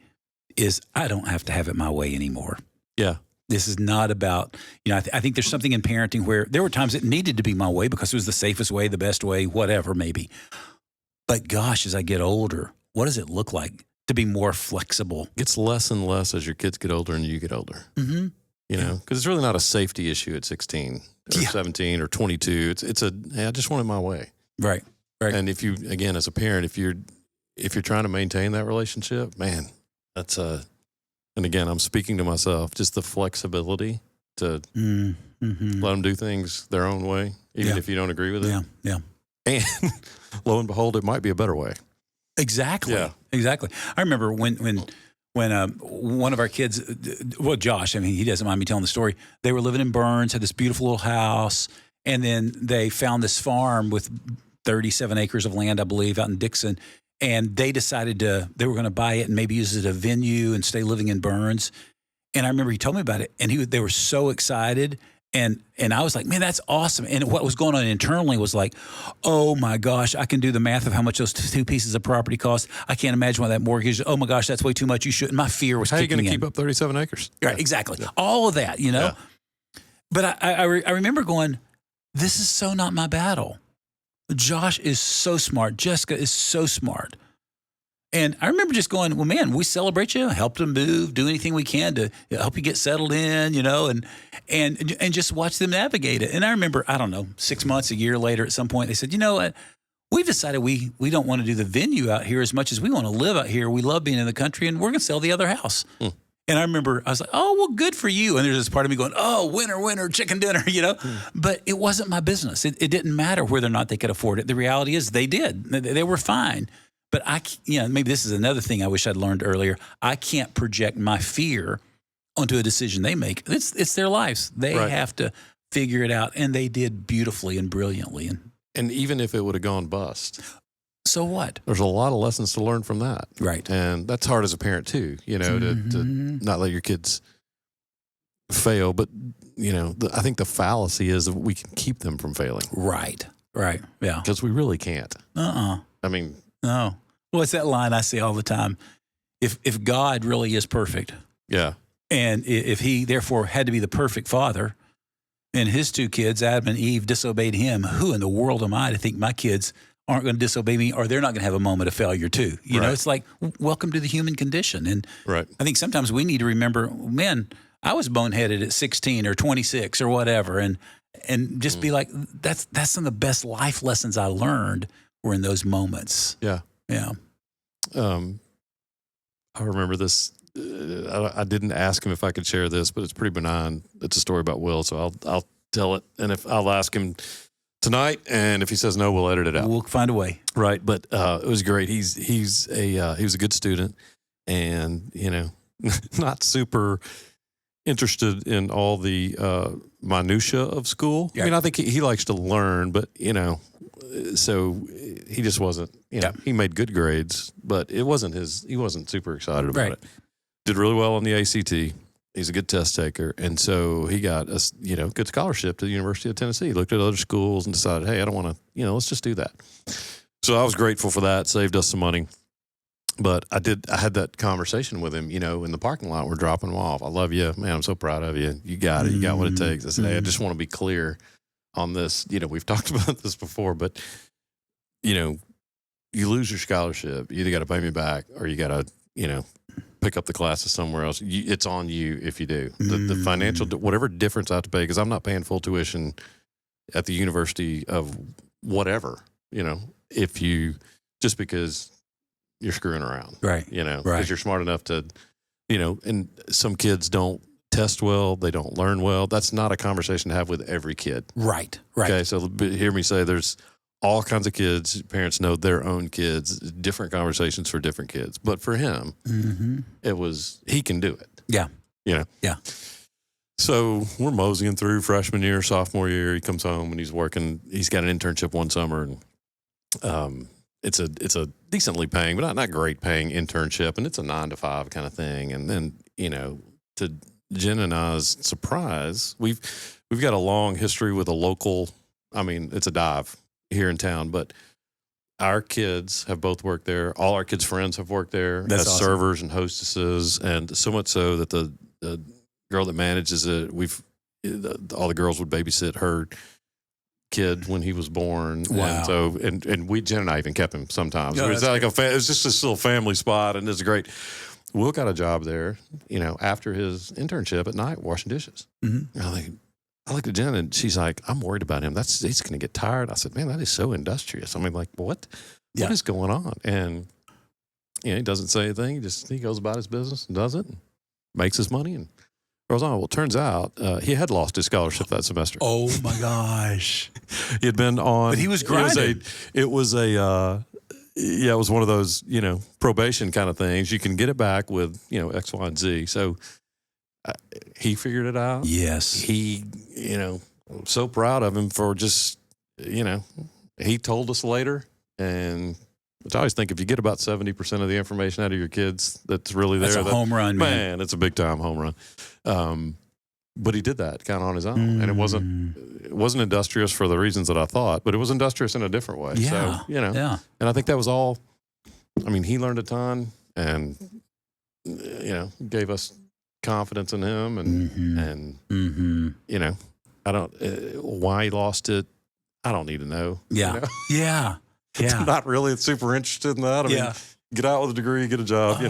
is I don't have to have it my way anymore. Yeah. This is not about, I think there's something in parenting where there were times it needed to be my way because it was the safest way, the best way, whatever, maybe. But gosh, as I get older, what does it look like to be more flexible? It gets less and less as your kids get older and you get older. Mm-hmm. Because it's really not a safety issue at 16 or 17 or 22. It's hey, I just want it my way. Right. And if you, again, as a parent, if you're trying to maintain that relationship, man, that's and again, I'm speaking to myself, just the flexibility to let them do things their own way, even if you don't agree with it. Yeah. And lo and behold, it might be a better way. Exactly. Yeah. Exactly. I remember when one of our kids, Josh, he doesn't mind me telling the story. They were living in Burns, had this beautiful little house, and then they found this farm with 37 acres of land, I believe, out in Dixon. And they decided they were going to buy it and maybe use it as a venue and stay living in Burns. And I remember he told me about it, and they were so excited. And I was like, man, that's awesome. And what was going on internally was like, oh my gosh, I can do the math of how much those two pieces of property cost. I can't imagine what that mortgage. Oh my gosh, that's way too much. You shouldn't. My fear was how are you kicking in. Going to keep up 37 acres? Right, exactly. Yeah. All of that, Yeah. But I remember going, this is so not my battle. Josh is so smart. Jessica is so smart. And I remember just going, well, man, we celebrate you, help them move, do anything we can to help you get settled in, and just watch them navigate it. And I remember, I don't know, 6 months, a year later, at some point, they said, you know what? We've decided we don't want to do the venue out here as much as we want to live out here. We love being in the country, and we're going to sell the other house. And I remember I was like, oh, well, good for you. And there's this part of me going, oh, winner, chicken dinner, But it wasn't my business. It didn't matter whether or not they could afford it. The reality is they did. They were fine. But maybe this is another thing I wish I'd learned earlier. I can't project my fear onto a decision they make. It's their lives. They have to figure it out. And they did beautifully and brilliantly. And even if it would have gone bust. So what? There's a lot of lessons to learn from that. Right. And that's hard as a parent too, to not let your kids fail. But, I think the fallacy is that we can keep them from failing. Right. Yeah. Because we really can't. I mean. No. Well, it's that line I say all the time. If God really is perfect. Yeah. And if he therefore had to be the perfect father and his two kids, Adam and Eve, disobeyed him, who in the world am I to think my kids aren't going to disobey me, or they're not going to have a moment of failure too. You know, it's like, welcome to the human condition. And I think sometimes we need to remember, man, I was boneheaded at 16 or 26 or whatever. And just be like, that's some of the best life lessons I learned were in those moments. Yeah. Yeah. I remember this. I didn't ask him if I could share this, but it's pretty benign. It's a story about Will. So I'll tell it. And if I'll ask him tonight, and if he says no, we'll edit it out. We'll find a way. Right, but it was great. He was a good student, and not super interested in all the minutia of school. Yeah. I mean, I think he likes to learn, but so he just wasn't. He made good grades, but it wasn't his. He wasn't super excited about it. Did really well on the ACT. He's a good test taker. And so he got a good scholarship to the University of Tennessee. He looked at other schools and decided, hey, I don't want to, let's just do that. So I was grateful for that. Saved us some money. But I had that conversation with him, in the parking lot. We're dropping him off. I love you, man. I'm so proud of you. You got it. You got what it takes. I said, hey, I just want to be clear on this. We've talked about this before, but, you lose your scholarship. You either got to pay me back or you got to, pick up the classes somewhere else. It's on you if you do. The financial, whatever difference I have to pay, because I'm not paying full tuition at the University of whatever, if you, just because you're screwing around. Right. Because you're smart enough to, and some kids don't test well, they don't learn well. That's not a conversation to have with every kid. Right. Okay, so hear me say there's all kinds of kids. Parents know their own kids, different conversations for different kids. But for him, he can do it. Yeah. Yeah. So we're moseying through freshman year, sophomore year. He comes home and he's working. He's got an internship one summer, and it's a decently paying, but not great paying internship, and it's a 9 to 5 kind of thing. And then to Jen and I's surprise, we've got a long history with a local. I mean, it's a dive here in town, but our kids have both worked there. All our kids' friends have worked there as awesome. servers and hostesses, and so much so that the girl that manages it, all the girls would babysit her kid when he was born. Wow. And so, and Jen and I even kept him sometimes. No, It was like it was just this little family spot, and it's great. Will got a job there, after his internship at night, washing dishes. Mm-hmm. I looked at Jen, and she's like, "I'm worried about him. He's going to get tired." I said, "Man, that is so industrious." I mean, like, what is going on? And he doesn't say anything. He goes about his business and does it, and makes his money, and goes on. Well, it turns out he had lost his scholarship that semester. Oh my gosh! He had been on, but he was grinding. It was one of those probation kind of things. You can get it back with X, Y, and Z. So he figured it out. Yes. He I'm so proud of him for just he told us later, and I always think if you get about 70% of the information out of your kids that's really there, that's a home run, man. It's a big time home run. But he did that kind of on his own, and it wasn't industrious for the reasons that I thought, but it was industrious in a different way. Yeah. So and I think that was all. I mean, he learned a ton, and gave us confidence in him, and I don't why he lost it. I don't need to know. Yeah. Yeah. I'm not really super interested in that. I mean, get out with a degree, get a job,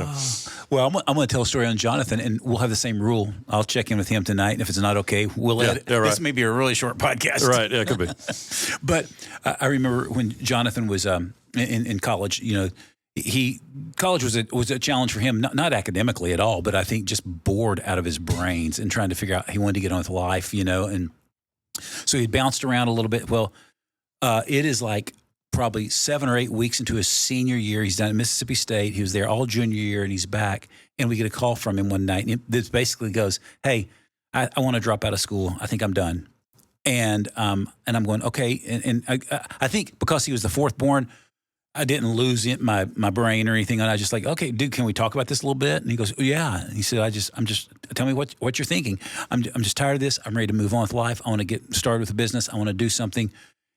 Well, I'm going to tell a story on Jonathan, and we'll have the same rule. I'll check in with him tonight, and if it's not okay, we'll edit. Yeah, right. This may be a really short podcast. Right, yeah, it could be. But I remember when Jonathan was in college, college was a challenge for him, not academically at all, but I think just bored out of his brains and trying to figure out he wanted to get on with life, and so he bounced around a little bit. Well, it is like probably 7 or 8 weeks into his senior year. He's down at Mississippi State. He was there all junior year, and he's back. And we get a call from him one night, and this basically goes, "Hey, I want to drop out of school. I think I'm done." And I'm going, okay. And I think because he was the fourth born, I didn't lose my brain or anything. And I just like, okay, dude, can we talk about this a little bit? And he goes, yeah. And he said, I'm just tell me what you're thinking. I'm just tired of this. I'm ready to move on with life. I want to get started with a business. I want to do something.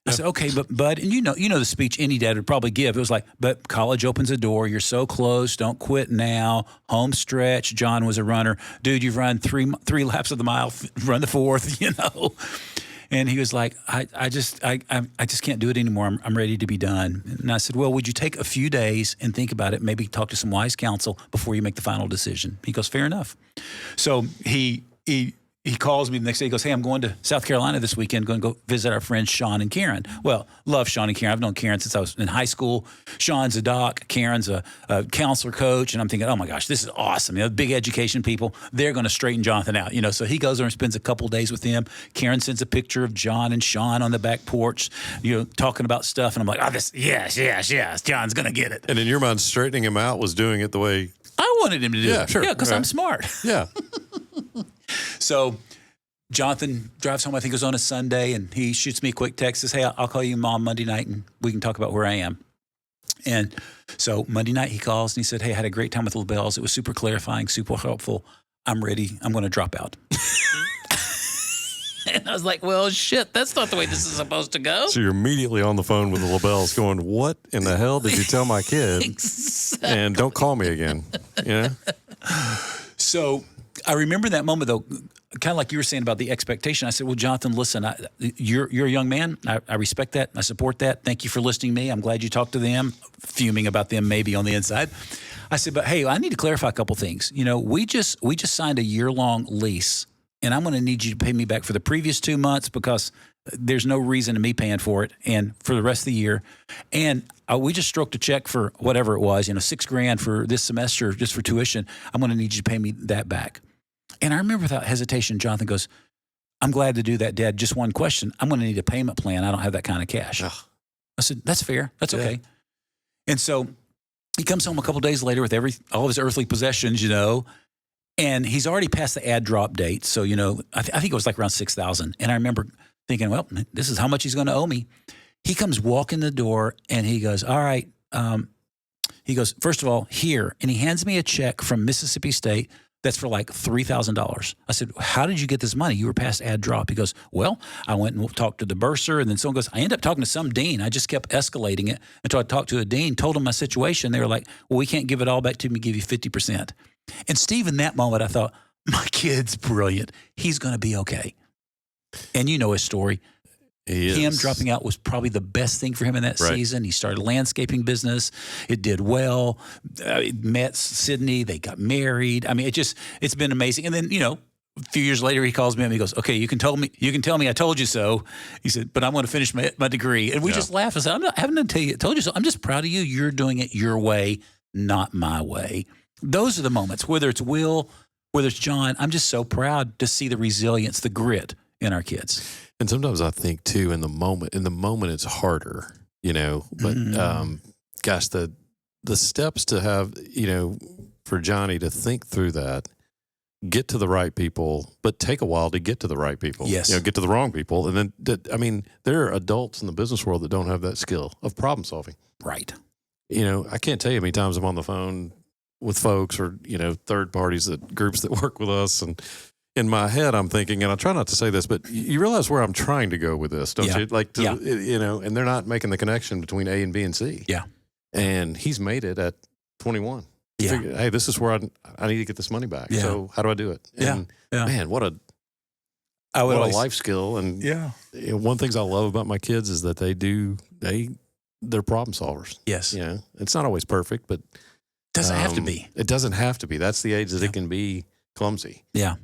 I said, okay, but bud, and you know the speech any dad would probably give. It was like, but college opens a door. You're so close. Don't quit now. Home stretch. John was a runner. Dude, you've run three laps of the mile. Run the fourth. And he was like, I just can't do it anymore. I'm ready to be done. And I said, well, would you take a few days and think about it? Maybe talk to some wise counsel before you make the final decision. He goes, fair enough. So he calls me the next day. He goes, hey, I'm going to South Carolina this weekend, going to go visit our friends Sean and Karen. Well, love Sean and Karen. I've known Karen since I was in high school. Sean's a doc. Karen's a counselor coach. And I'm thinking, oh, my gosh, this is awesome. Big education people. They're going to straighten Jonathan out. So he goes there and spends a couple days with them. Karen sends a picture of John and Sean on the back porch, talking about stuff. And I'm like, oh, yes, John's going to get it. And in your mind, straightening him out was doing it the way I wanted him to do it. Sure. Yeah, because I'm smart. Yeah. So Jonathan drives home, I think it was on a Sunday, and he shoots me a quick text, says, hey, I'll call you Mom Monday night, and we can talk about where I am. And so Monday night he calls, and he said, hey, I had a great time with the LaBelles. It was super clarifying, super helpful. I'm ready. I'm going to drop out. And I was like, well, shit, that's not the way this is supposed to go. So you're immediately on the phone with the LaBelles going, what in the hell did you tell my kid? Exactly. And don't call me again. So I remember that moment, though, kind of like you were saying about the expectation. I said, well, Jonathan, listen, you're a young man. I respect that. I support that. Thank you for listening to me. I'm glad you talked to them, fuming about them maybe on the inside. I said, but hey, I need to clarify a couple things. We just signed a year-long lease and I'm going to need you to pay me back for the previous 2 months because there's no reason to me paying for it and for the rest of the year. And we just stroked a check for whatever it was, $6,000 for this semester just for tuition. I'm going to need you to pay me that back. And I remember without hesitation, Jonathan goes, I'm glad to do that, Dad. Just one question. I'm going to need a payment plan. I don't have that kind of cash. Ugh. I said, that's fair. That's okay. And so he comes home a couple of days later with all of his earthly possessions, and he's already past the ad drop date. So, I think it was like around $6,000. And I remember thinking, well, this is how much he's going to owe me. He comes walking the door and he goes, all right. He goes, first of all, here. And he hands me a check from Mississippi State that's for like $3,000. I said, how did you get this money? You were past ad drop. He goes, well, I went and talked to the bursar. And then someone goes, I ended up talking to some dean. I just kept escalating it until I talked to a dean, told him my situation. They were like, well, we can't give it all back to me, give you 50%. And Steve, in that moment, I thought, my kid's brilliant. He's going to be okay. And you know his story. Him dropping out was probably the best thing for him in that season. He started a landscaping business. It did well. Met Sydney. They got married. I mean, it's been amazing. And then, a few years later, he calls me and he goes, okay, you can tell me I told you so. He said, but I'm going to finish my degree. And we just laughed. I said, I'm not having to tell you, told you so. I'm just proud of you. You're doing it your way, not my way. Those are the moments, whether it's Will, whether it's John, I'm just so proud to see the resilience, the grit in our kids. And sometimes I think too, in the moment it's harder, but gosh, the steps to have, for Johnny to think through that, get to the right people, but take a while to get to the right people. Yes. Get to the wrong people. And then, there are adults in the business world that don't have that skill of problem solving. Right. I can't tell you how many times I'm on the phone with folks or, third parties, groups that work with us. And in my head, I'm thinking, and I try not to say this, but you realize where I'm trying to go with this, don't you? And they're not making the connection between A and B and C. Yeah. And he's made it at 21. Yeah. Figured, hey, this is where I need to get this money back. Yeah. So how do I do it? And man, what a life skill. And one of the things I love about my kids is that they're problem solvers. Yes. It's not always perfect, but doesn't have to be. It doesn't have to be. That's the age that it can be clumsy. Yeah.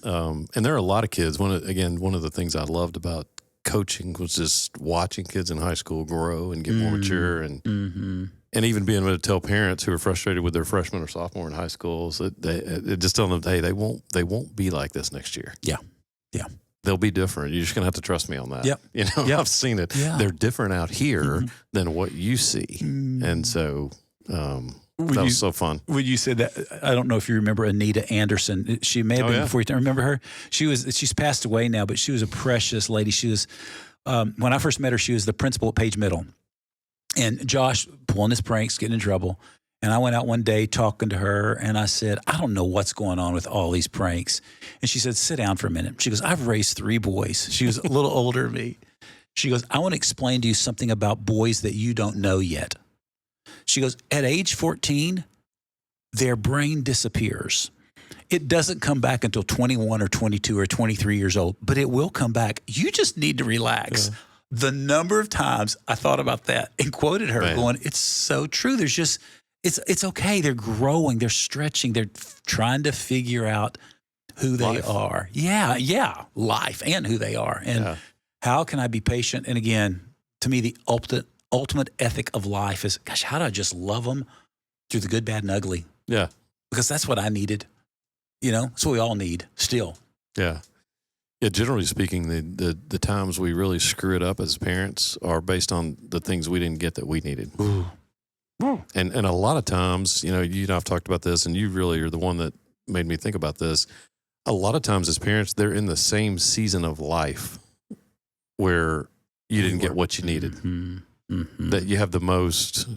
And there are a lot of kids. One of the things I loved about coaching was just watching kids in high school grow and get more mature, and even being able to tell parents who are frustrated with their freshman or sophomore in high schools that just tell them, hey, they won't be like this next year. Yeah. They'll be different. You're just gonna have to trust me on that. Yep. I've seen it. Yeah. They're different out here than what you see, and so. That was so fun. When you said that, I don't know if you remember Anita Anderson. She may have been before you remember her. She's passed away now, but she was a precious lady. She was, when I first met her, she was the principal at Page Middle. And Josh pulling his pranks, getting in trouble. And I went out one day talking to her, and I said, I don't know what's going on with all these pranks. And she said, sit down for a minute. She goes, I've raised 3 boys. She was a little older than me. She goes, I want to explain to you something about boys that you don't know yet. She goes, at age 14, their brain disappears. It doesn't come back until 21 or 22 or 23 years old, but it will come back. You just need to relax. The number of times I thought about that and quoted her going, it's so true. There's just, it's okay. They're growing. They're stretching. They're trying to figure out who they are. Yeah. Life and who they are. And how can I be patient? And again, to me, the ultimate ethic of life is, gosh, how do I just love them through the good, bad, and ugly? Yeah. Because that's what I needed. That's what we all need still. Yeah. Yeah, generally speaking, the times we really screw it up as parents are based on the things we didn't get that we needed. Ooh. And a lot of times, you and I've talked about this, and you really are the one that made me think about this. A lot of times as parents, they're in the same season of life where you didn't get what you needed. That you have the most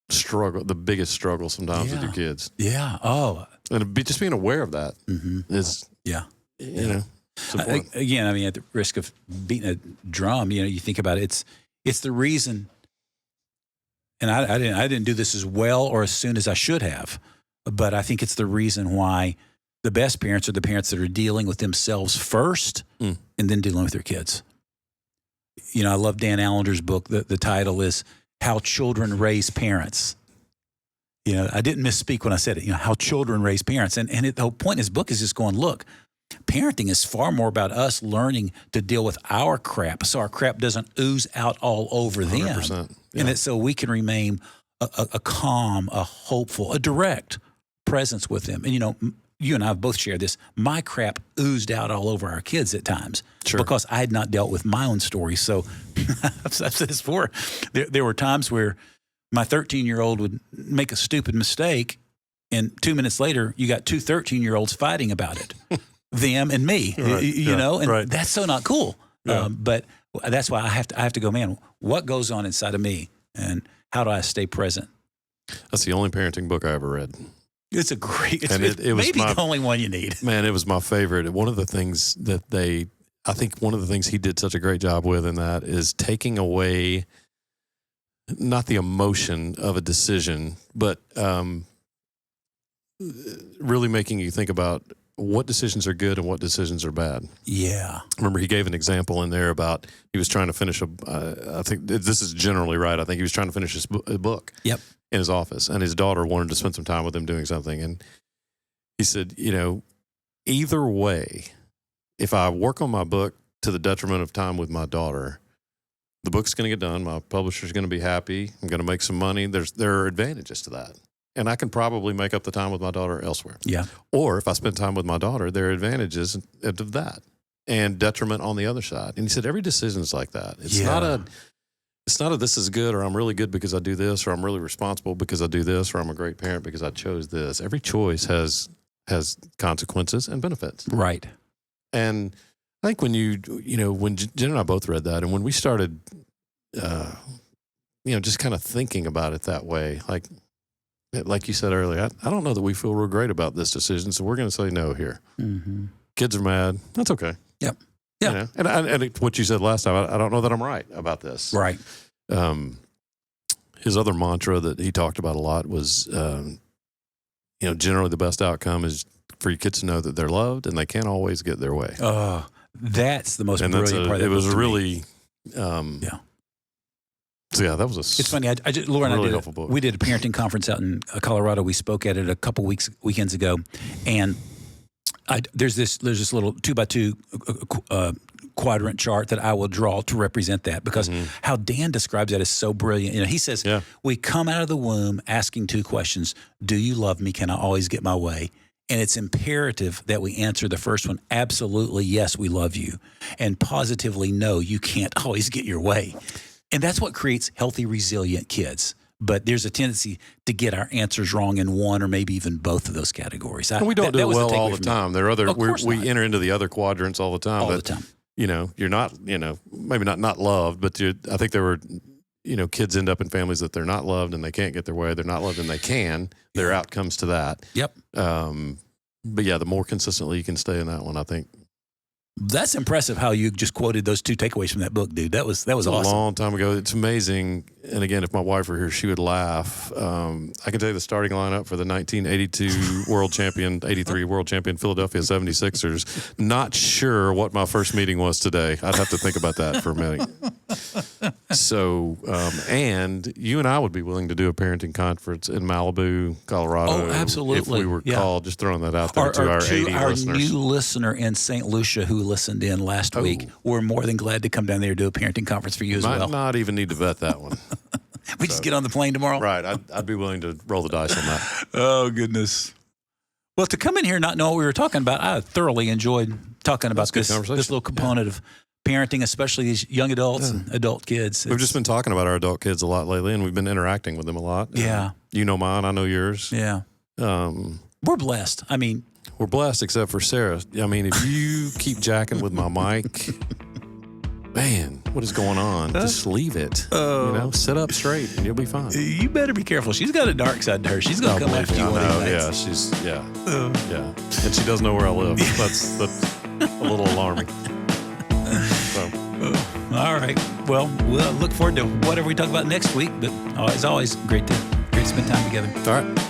struggle, the biggest struggle sometimes with your kids. Yeah. Oh. And just being aware of that is, again, at the risk of beating a drum, you think about it, it's the reason, and I didn't do this as well or as soon as I should have, but I think it's the reason why the best parents are the parents that are dealing with themselves first and then dealing with their kids. I love Dan Allender's book. The title is How Children Raise Parents. I didn't misspeak when I said it, how children raise parents. And the whole point in this book is just going, look, parenting is far more about us learning to deal with our crap so our crap doesn't ooze out all over them. 100%. Yeah. And that so we can remain a calm, a hopeful, a direct presence with them. And, you and I have both shared this. My crap oozed out all over our kids at times because I had not dealt with my own story. So I've said this before. There were times where my 13-year-old would make a stupid mistake, and 2 minutes later, you got two 13-year-olds fighting about it, them and me, and that's so not cool. Yeah. But that's why I have to go, man, what goes on inside of me, and how do I stay present? That's the only parenting book I ever read. It's a great, it was maybe the only one you need. Man, it was my favorite. One of the things I think one of the things he did such a great job with in that is taking away not the emotion of a decision, but really making you think about what decisions are good and what decisions are bad. Yeah. Remember, he gave an example in there about he was trying to finish I think this is generally right. I think he was trying to finish his book. Yep. In his office, and his daughter wanted to spend some time with him doing something. And he said, either way, if I work on my book to the detriment of time with my daughter, the book's going to get done. My publisher's going to be happy. I'm going to make some money. There are advantages to that. And I can probably make up the time with my daughter elsewhere. Yeah. Or if I spend time with my daughter, there are advantages of that and detriment on the other side. And he said, every decision is like that. It's not a this is good, or I'm really good because I do this, or I'm really responsible because I do this, or I'm a great parent because I chose this. Every choice has consequences and benefits. Right. And I think when when Jen and I both read that, and when we started, just kind of thinking about it that way, like you said earlier, I don't know that we feel real great about this decision, so we're going to say no here. Mm-hmm. Kids are mad. That's okay. Yep. Yeah. And what you said last time, I don't know that I'm right about this. Right. His other mantra that he talked about a lot was, generally the best outcome is for your kids to know that they're loved and they can't always get their way. That's the most brilliant part. It was really, yeah. So yeah, that was It's funny. Laura and really I helpful book. We did a parenting conference out in Colorado. We spoke at it a couple weekends ago, and there's this little 2x2 quadrant chart that I will draw to represent that, because how Dan describes that is so brilliant. He says, we come out of the womb asking two questions. Do you love me? Can I always get my way? And it's imperative that we answer the first one. Absolutely, yes, we love you. And positively, no, you can't always get your way. And that's what creates healthy, resilient kids. But there's a tendency to get our answers wrong in one or maybe even both of those categories. We don't do it well all the time. There are other we enter into the other quadrants all the time. All the time. You're not, maybe not loved, but I think there were, kids end up in families that they're not loved and they can't get their way. They're not loved and they can. There are outcomes to that. Yep. But yeah, the more consistently you can stay in that one, I think. That's impressive how you just quoted those two takeaways from that book, dude. That was awesome. A long time ago. It's amazing. And again, if my wife were here, she would laugh. I can tell you the starting lineup for the 1982 world champion, 83 world champion Philadelphia 76ers. Not sure what my first meeting was today. I'd have to think about that for a minute. So, and you and I would be willing to do a parenting conference in Malibu, Colorado. Oh, absolutely. If we were called, just throwing that out there to our 80 listeners. Our new listener in St. Lucia who listened in last week, we're more than glad to come down there and do a parenting conference for you as well. Might not even need to vet that one. We just get on the plane tomorrow? Right. I'd be willing to roll the dice on that. Oh, goodness. Well, to come in here not know what we were talking about, I thoroughly enjoyed talking about this little component of parenting, especially these young adults and adult kids. We've just been talking about our adult kids a lot lately, and we've been interacting with them a lot. Yeah. You know mine, I know yours. Yeah. We're blessed. I mean, we're blessed except for Sarah. I mean, if you keep jacking with my mic, man, what is going on? Just leave it. Sit up straight and you'll be fine. You better be careful. She's got a dark side to her. She's going to come after you one of these nights. Yeah. And she does know where I live. That's a little alarming. All right. Well, we'll look forward to whatever we talk about next week. But as always, great to spend time together. All right.